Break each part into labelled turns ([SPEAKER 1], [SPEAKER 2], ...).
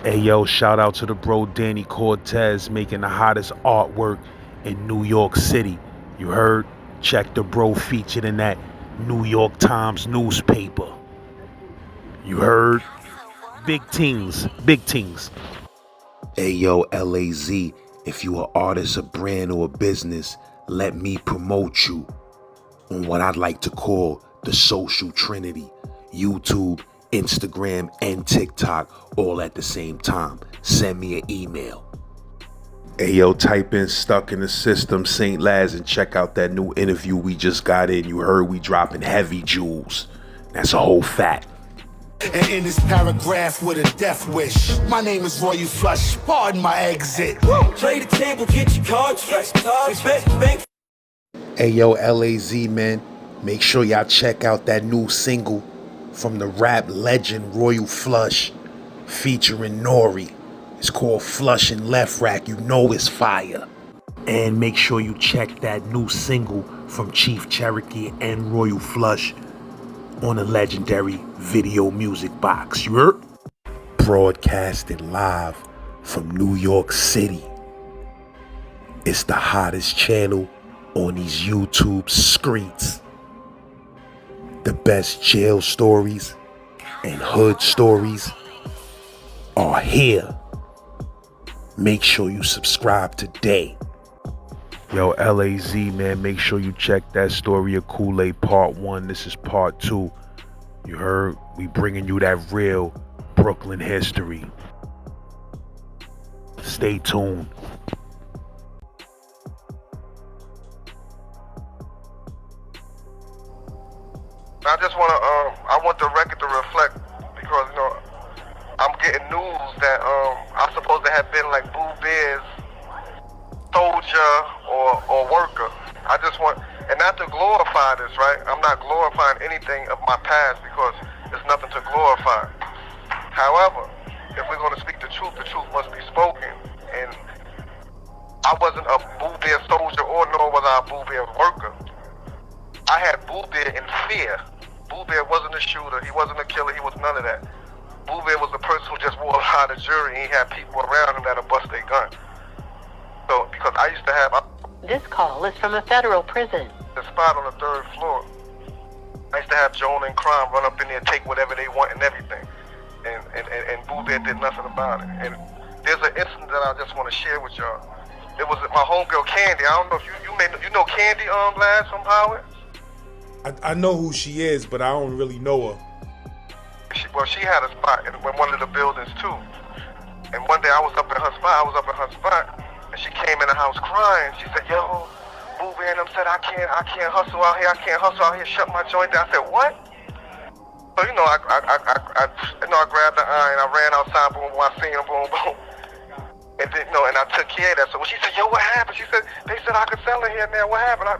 [SPEAKER 1] Hey yo, shout out to the bro Danny Cortez making the hottest artwork in New York City. You heard? Check the bro featured in that New York Times newspaper. You heard? Big things, big things. Hey yo, Laz, if you an artist, a brand, or a business, let me promote you on what I'd like to call the social trinity. YouTube, Instagram, and TikTok all at the same time. Send me an email. Hey yo, type in Stuck in the System St Laz and check out that new interview we just got in. You heard we dropping heavy jewels. That's a whole fact.
[SPEAKER 2] And in this paragraph with a death wish, my name is Roy, you flush, pardon my exit.
[SPEAKER 3] Play the table, get your cards right.
[SPEAKER 1] Hey yo, Laz, man, make sure y'all check out that new single from the rap legend Royal Flush featuring Nori. It's called Flush and Left Rack. You know it's fire. And make sure you check that new single from Chief Cherokee and Royal Flush on the legendary Video Music Box. You heard? Broadcasted live from New York City. It's the hottest channel on these YouTube streets. The best jail stories and hood stories are here. Make sure you subscribe today. Yo, Laz, man, make sure you check that story of Kool-Aid part 1. This is part 2. You heard? We bringing you that real Brooklyn history. Stay tuned.
[SPEAKER 4] I just I want the record to reflect, because, I'm getting news that I'm supposed to have been like Boo Bear's soldier or worker. I just want, and not to glorify this, right? I'm not glorifying anything of my past, because there's nothing to glorify. However, if we're going to speak the truth must be spoken. And I wasn't a Boo Bear soldier, or nor was I a Boo Bear worker. I had Boo Bear in fear. Boo Bear wasn't a shooter, he wasn't a killer, he was none of that. Boo Bear was the person who just wore behind the jury, and he had people around him that'll bust their gun. So, because I used to have...
[SPEAKER 5] This call is from a federal prison.
[SPEAKER 4] The spot on the 3rd floor. I used to have Jonah and Crime run up in there and take whatever they want and everything. And Boo Bear did nothing about it. And there's an incident that I just want to share with y'all. It was my homegirl Candy. I don't know if you know Candy, Laz, from Howard?
[SPEAKER 6] I know who she is, but I don't really know her.
[SPEAKER 4] She had a spot in one of the buildings too. And one day I was up in her spot, and she came in the house crying. She said, "Yo, Boo Bear and them said I can't hustle out here, shut my joint down." I said, "What?" So I grabbed the iron, I ran outside, boom, I seen her, boom, boom. And then, and I took care of that. So when she said, "Yo, what happened?" She said, "They said I could sell her here now. What happened?"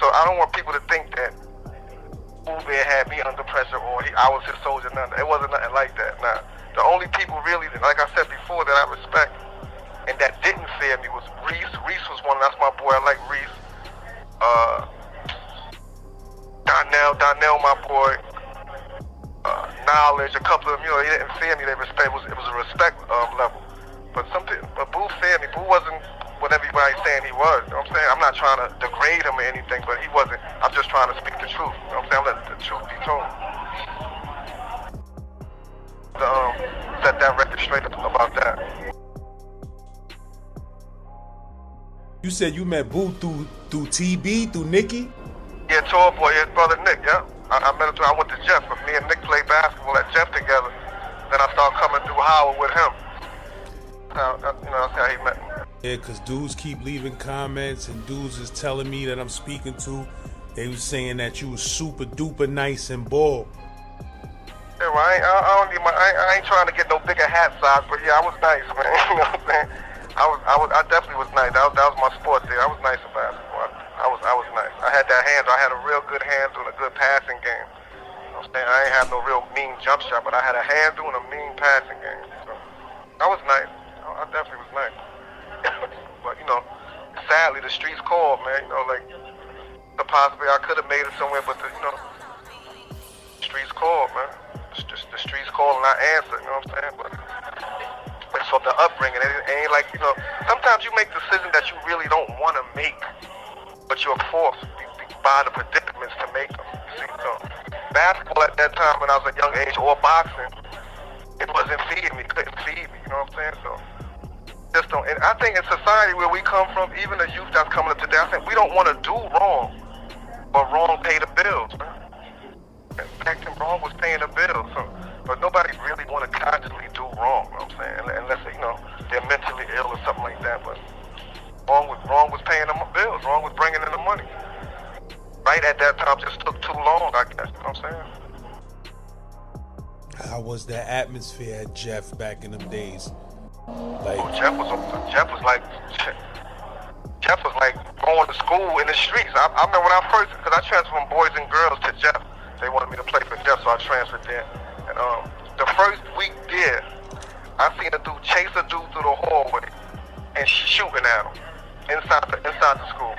[SPEAKER 4] So I don't want people to think that Boo Bear had me under pressure, or I was his soldier. Nothing. It wasn't nothing like that. Nah. The only people really, like I said before, that I respect and that didn't fear me was Reese. Reese was one. That's my boy. I like Reese. Donnell, my boy. Knowledge. A couple of them, they didn't fear me. They respect. It was a respect level. But Boo feared me. Boo wasn't what everybody's saying he was. You know what I'm saying? I'm not trying to degrade him or anything, but he wasn't. I'm just trying to speak the truth. You know what I'm saying? I'm letting the truth be told. Set that record straight up about that.
[SPEAKER 6] You said you met Boo through TB, through Nikki?
[SPEAKER 4] Yeah, Tall Boy, his brother Nick, yeah. I met him through, I went to Jeff. Me and Nick played basketball at Jeff together. Then I started coming through Howard with him. That's how he met me.
[SPEAKER 6] Yeah, because dudes keep leaving comments, and dudes is telling me that I'm speaking to. They was saying that you was super duper nice and bald.
[SPEAKER 4] Yeah, well, I ain't trying to get no bigger hat size, but yeah, I was nice, man. You know what I'm saying? I definitely was nice. That was my sport there. I was nice at basketball. I was nice. I had that handle. I had a real good handle and a good passing game. You know what I'm saying? I ain't have no real mean jump shot, but I had a handle and a mean passing game. So I was nice. I definitely was nice. But sadly the streets called, man. Possibly I could have made it somewhere, but the streets called, man. The streets called and I answered. You know what I'm saying? But from the upbringing. It ain't like, sometimes you make decisions that you really don't want to make, but you're forced by the predicaments to make them. See, basketball at that time when I was a young age, or boxing, it wasn't feeding me, couldn't feed me, you know what I'm saying? So, just don't, and I think in society where we come from, even the youth that's coming up today, I think we don't want to do wrong, but wrong pay the bills, man. And back then, wrong was paying the bills, so, but nobody really want to consciously do wrong, you know what I'm saying? Unless, they're mentally ill or something like that, but wrong was paying the bills, wrong was bringing in the money. Right at that time just took too long, I guess, you know what I'm saying?
[SPEAKER 6] How was that atmosphere at Jeff back in them days?
[SPEAKER 4] Jeff was like going to school in the streets. I remember when because I transferred from boys and girls to Jeff. They wanted me to play for Jeff, so I transferred there. And the first week there, I seen a dude chase a dude through the hallway and shooting at him inside the school.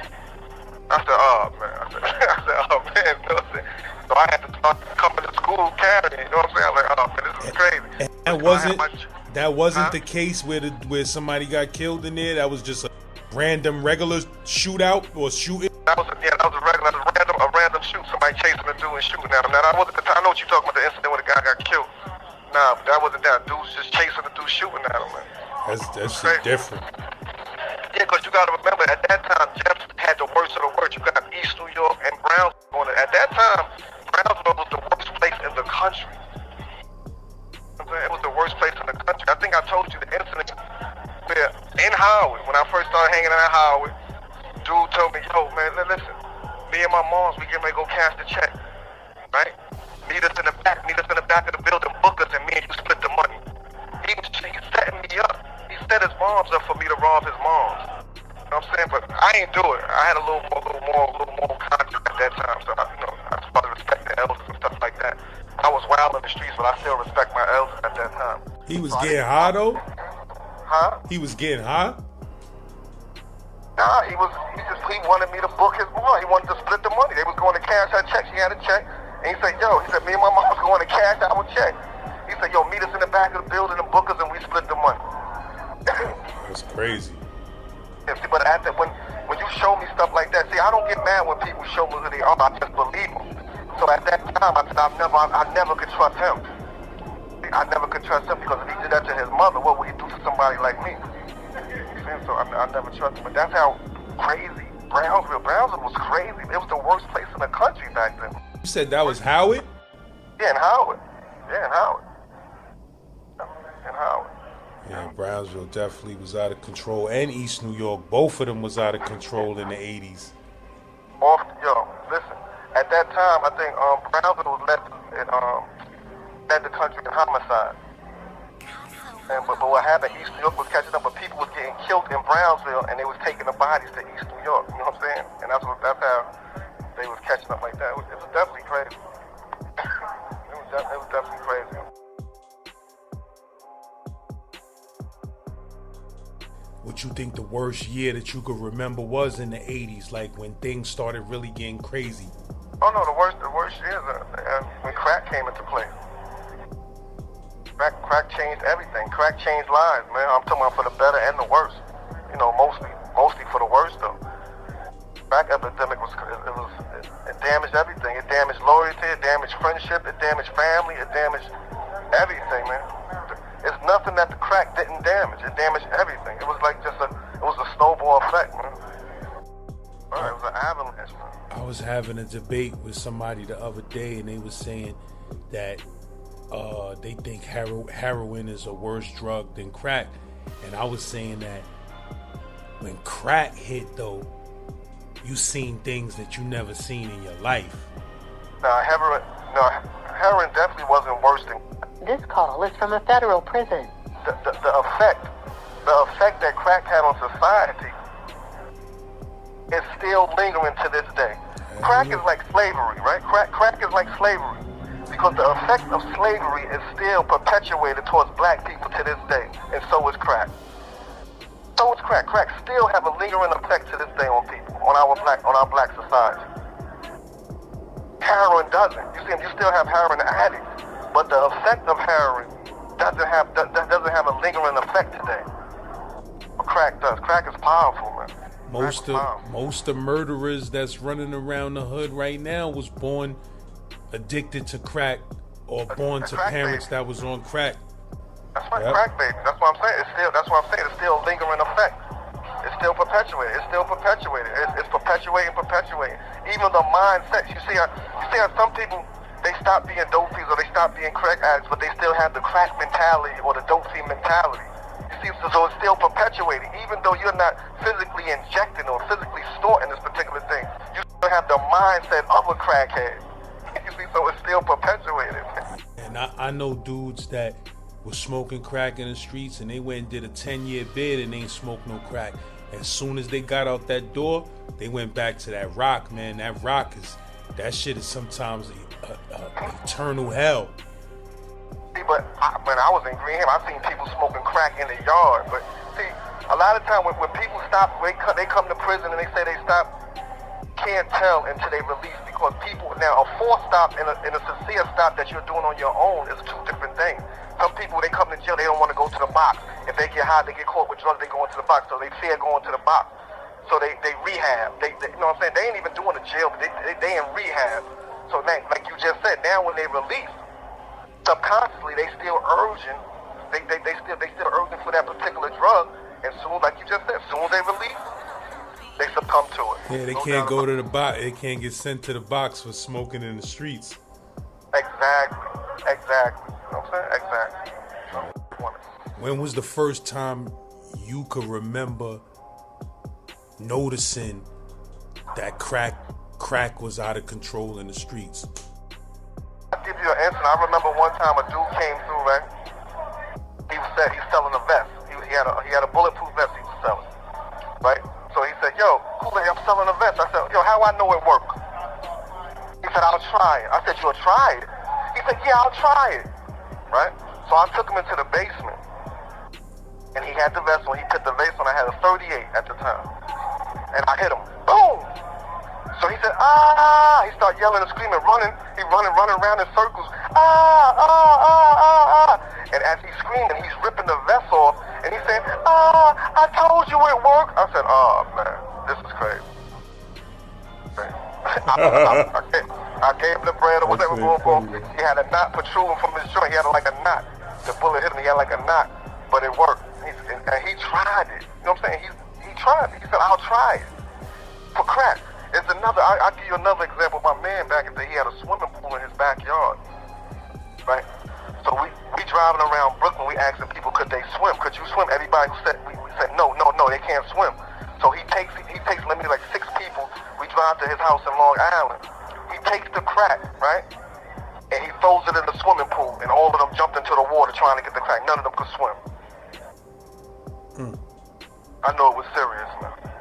[SPEAKER 4] I said, oh man. You know what I'm saying? So I had to start coming to school carrying, you know what I'm saying? I'm like, oh man, this is crazy.
[SPEAKER 6] And that wasn't the case where somebody got killed in there. That was just a random regular shootout or shooting.
[SPEAKER 4] That was a random shoot. Somebody chasing a dude and shooting at him. Now that wasn't the time. I know what you're talking about, the incident where the guy got killed. Nah, that wasn't that. Dude was just chasing the dude shooting at him, man.
[SPEAKER 6] That's shit different.
[SPEAKER 4] Yeah, because you got to remember, at that time, Jeff had the worst of the worst. You got East New York and Brownsville on it. At that time, Brownsville was the worst place in the country. It was the worst place in the country. I think I told you the incident where in Howard, when I first started hanging out in Howard, dude told me, yo, man, listen, me and my moms, we getting ready to go cash the check, right? Meet us in the back of the building, book us, and me and you split the money. He setting me up. He set his moms up for me to rob his moms. You know what I'm saying? But I ain't do it. I had a little more conscience at that time, so I started respecting the elders and stuff like that. I was wild in the streets, but I still respect my elders at that time.
[SPEAKER 6] He was getting high though?
[SPEAKER 4] Huh?
[SPEAKER 6] He was getting high?
[SPEAKER 4] Nah, he wanted me to book his mom. He wanted to split the money. They was going to cash her check. She had a check. And he said, me and my mom's going to cash our check. He said, yo, meet us in the back of the building and book us, and we split the money.
[SPEAKER 6] That's crazy.
[SPEAKER 4] Yeah, see, but when you show me stuff like that, see, I don't get mad when people show me who they are. I just believe them. So at that time, I never could trust him. I never could trust him because if he did that to his mother, what would he do to somebody like me? So I never trust him. But that's how crazy Brownsville was crazy. It was the worst place in the country back then.
[SPEAKER 6] You said that was Howard?
[SPEAKER 4] Yeah, in Howard.
[SPEAKER 6] Yeah, Brownsville definitely was out of control. And East New York, both of them was out of control in the 80s.
[SPEAKER 4] Listen, at that time, I think Brownsville was led the country in homicide. But what happened, East New York was catching up, but people was getting killed in Brownsville, and they was taking the bodies to East New York. You know what I'm saying? And that's how they was catching up like that. It was definitely crazy. It was definitely crazy.
[SPEAKER 6] What you think the worst year that you could remember was in the 80s, like when things started really getting crazy?
[SPEAKER 4] Oh no, the worst years when crack came into play. Crack changed everything. Crack changed lives, man. I'm talking about for the better and the worse. Mostly for the worse though. Crack epidemic it damaged everything. It damaged loyalty, it damaged friendship, it damaged family, it damaged everything, man. It's nothing that the crack didn't damage. It damaged everything. It was like it was a snowball effect, man. It was an avalanche, man.
[SPEAKER 6] I was having a debate with somebody the other day, and they was saying that they think heroin is a worse drug than crack. And I was saying that when crack hit, though, you seen things that you never seen in your life.
[SPEAKER 4] Heroin definitely wasn't worse than.
[SPEAKER 5] This call is from a federal prison.
[SPEAKER 4] The effect that crack had on society is still lingering to this day. Crack is like slavery, right? Crack is like slavery. Because the effect of slavery is still perpetuated towards black people to this day. And so is crack. So is crack. Crack still have a lingering effect to this day on people, on our black society. Heroin doesn't. You still have heroin addicts. But the effect of heroin that doesn't have a lingering effect today. But crack does. Crack is powerful, man.
[SPEAKER 6] Most of murderers that's running around the hood right now was born addicted to crack or born to parents that was on crack.
[SPEAKER 4] That's right, crack baby. That's what I'm saying. It's still a lingering effect. It's still perpetuated. It's perpetuating. Even the mindset. You see how some people, they stop being dope fiends or they stop being crack addicts, but they still have the crack mentality or the dope fiend mentality. You see, so it's still perpetuating. Even though you're not physically injecting or physically snorting this particular thing, you still have the mindset of a crackhead. You see, so it's still perpetuated.
[SPEAKER 6] And I know dudes that was smoking crack in the streets and they went and did a 10-year bid and they ain't smoked no crack. As soon as they got out that door, they went back to that rock, man. That shit is sometimes eternal hell.
[SPEAKER 4] See, but when I was in Green Hill, I've seen people smoking crack in the yard. But see, a lot of time when people stop, they come to prison and they say they stop, can't tell until they release, because people, now a forced stop and a sincere stop that you're doing on your own is two different things. Some people, they come to jail, they don't want to go to the box. If they get high, they get caught with drugs, they go into the box, so they fear going to the box. So they rehab. They you know what I'm saying? They ain't even doing the jail, but they in rehab. So now, like you just said, now when they release, subconsciously they still urging, they still urging for that particular drug. And soon, like you just said, as soon as they release, they succumb to it.
[SPEAKER 6] Yeah, they can't go to the box. They can't get sent to the box for smoking in the streets.
[SPEAKER 4] Exactly. You know what I'm saying? Exactly.
[SPEAKER 6] When was the first time you could remember noticing that crack was out of control in the streets?
[SPEAKER 4] I'll give you an answer. I remember one time a dude came through, right? He's selling a vest. He had a bulletproof vest he was selling, right? So he said, yo, Kool-Aid, I'm selling a vest. I said, yo, how I know it works? He said, I'll try it. I said, you'll try it? He said, yeah, I'll try it, right? So I took him into the basement, and he had the vest on. He put the vest on. I had a 38 at the time, and I hit him. Boom! So he said, ah! He started yelling and screaming, running. He running around in circles. Ah! And as he's screaming, he's ripping the vest off, and he's saying, I told you it worked. I said, oh, man, this is crazy. I gave him the bread or whatever going for him. He had a knot protruding from his joint. He had like a knot. The bullet hit him. He had like a knot, but it worked. And he tried it. You know what I'm saying? He tried it. He said, I'll try it for crack. It's another. I'll give you another example. My man back in the day, he had a swimming pool in his backyard, right? So we driving around Brooklyn. We asking people, could they swim? Could you swim? Everybody who said, we said no, they can't swim. So he takes let me like 6 people. We drive to his house in Long Island. He takes the crack, right? And he throws it in the swimming pool, and all of them jumped into the water trying to get the crack. None of them could swim. I know it was serious, man.